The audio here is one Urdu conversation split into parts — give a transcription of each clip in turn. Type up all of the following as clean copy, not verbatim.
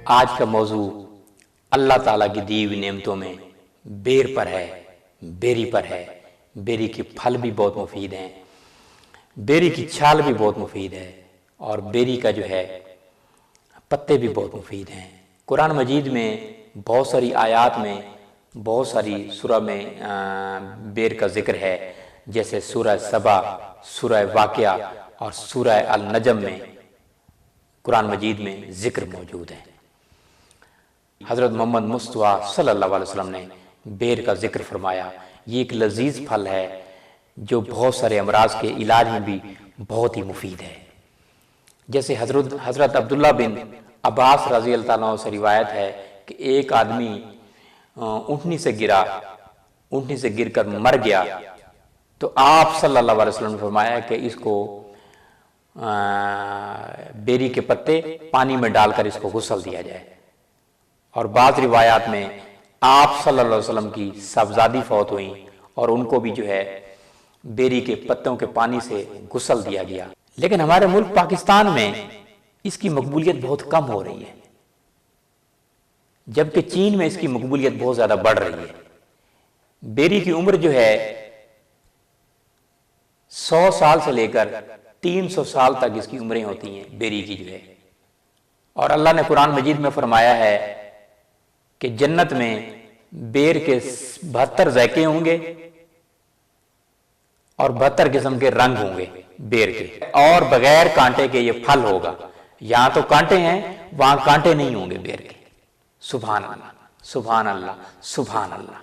آج کا موضوع اللہ تعالیٰ کی دی ہوئی نعمتوں میں بیر پر ہے، بیری پر ہے۔ بیری کے پھل بھی بہت مفید ہیں، بیری کی چھال بھی بہت مفید ہے، اور بیری کا جو ہے پتے بھی بہت مفید ہیں۔ قرآن مجید میں بہت ساری آیات میں، بہت ساری سورہ میں بیر کا ذکر ہے، جیسے سورہ سبا، سورہ واقعہ اور سورہ النجم میں قرآن مجید میں ذکر موجود ہے۔ حضرت محمد مصطفیٰ صلی اللہ علیہ وسلم نے بیر کا ذکر فرمایا۔ یہ ایک لذیذ پھل ہے جو بہت سارے امراض کے علاج میں بھی بہت ہی مفید ہے۔ جیسے حضرت عبداللہ بن عباس رضی اللہ عنہ سے روایت ہے کہ ایک آدمی اونٹنی سے گر کر مر گیا، تو آپ صلی اللہ علیہ وسلم نے فرمایا کہ اس کو بیری کے پتے پانی میں ڈال کر اس کو غسل دیا جائے۔ اور بعض روایات میں آپ صلی اللہ علیہ وسلم کی صاحبزادی فوت ہوئیں اور ان کو بھی جو ہے بیری کے پتوں کے پانی سے غسل دیا گیا۔ لیکن ہمارے ملک پاکستان میں اس کی مقبولیت بہت کم ہو رہی ہے، جبکہ چین میں اس کی مقبولیت بہت زیادہ بڑھ رہی ہے۔ بیری کی عمر جو ہے 100 سال سے لے کر 300 سال تک اس کی عمریں ہوتی ہیں بیری کی جو ہے۔ اور اللہ نے قرآن مجید میں فرمایا ہے کہ جنت میں بیر کے 72 ذائقے ہوں گے اور 72 قسم کے رنگ ہوں گے بیر کے، اور بغیر کانٹے کے یہ پھل ہوگا۔ یہاں تو کانٹے ہیں، وہاں کانٹے نہیں ہوں گے بیر کے۔ سبحان اللہ، سبحان اللہ، سبحان اللہ۔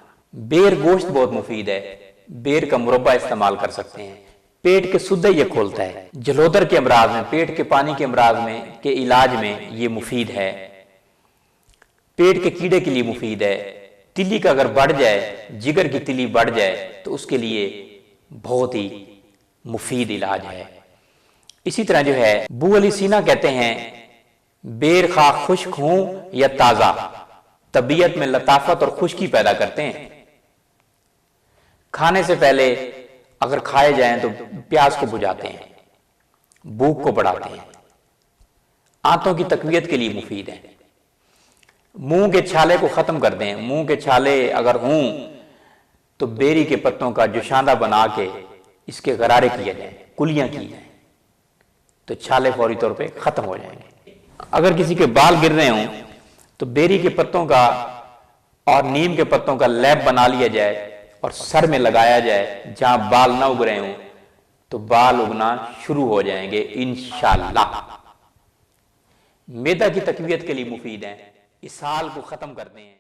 بیر گوشت بہت مفید ہے، بیر کا مربع استعمال کر سکتے ہیں۔ پیٹ کے سدے یہ کھولتا ہے، جلودر کے امراض میں، پیٹ کے پانی کے امراض میں کے علاج میں یہ مفید ہے۔ پیٹ کے کیڑے کے لیے مفید ہے۔ تلی کا اگر بڑھ جائے، جگر کی تلی بڑھ جائے تو اس کے لیے بہت ہی مفید علاج ہے۔ اسی طرح جو ہے ابو علی سینا کہتے ہیں بیر خواہ خشک ہوں یا تازہ، طبیعت میں لطافت اور خشکی پیدا کرتے ہیں۔ کھانے سے پہلے اگر کھائے جائیں تو پیاس کو بجھاتے ہیں، بھوک کو بڑھاتے ہیں، آنتوں کی تقویت کے لیے مفید ہے۔ منہ کے چھالے کو ختم کر دیں۔ منہ کے چھالے اگر ہوں تو بیری کے پتوں کا جوشاندہ بنا کے اس کے غرارے کیے جائیں، کلیاں کی جائیں، تو چھالے فوری طور پہ ختم ہو جائیں گے۔ اگر کسی کے بال گر رہے ہوں تو بیری کے پتوں کا اور نیم کے پتوں کا لیپ بنا لیا جائے اور سر میں لگایا جائے، جہاں بال نہ اگ رہے ہوں تو بال اگنا شروع ہو جائیں گے انشاءاللہ۔ معدہ کی تقویت کے لیے مفید ہیں، اسہال کو ختم کرتے ہیں۔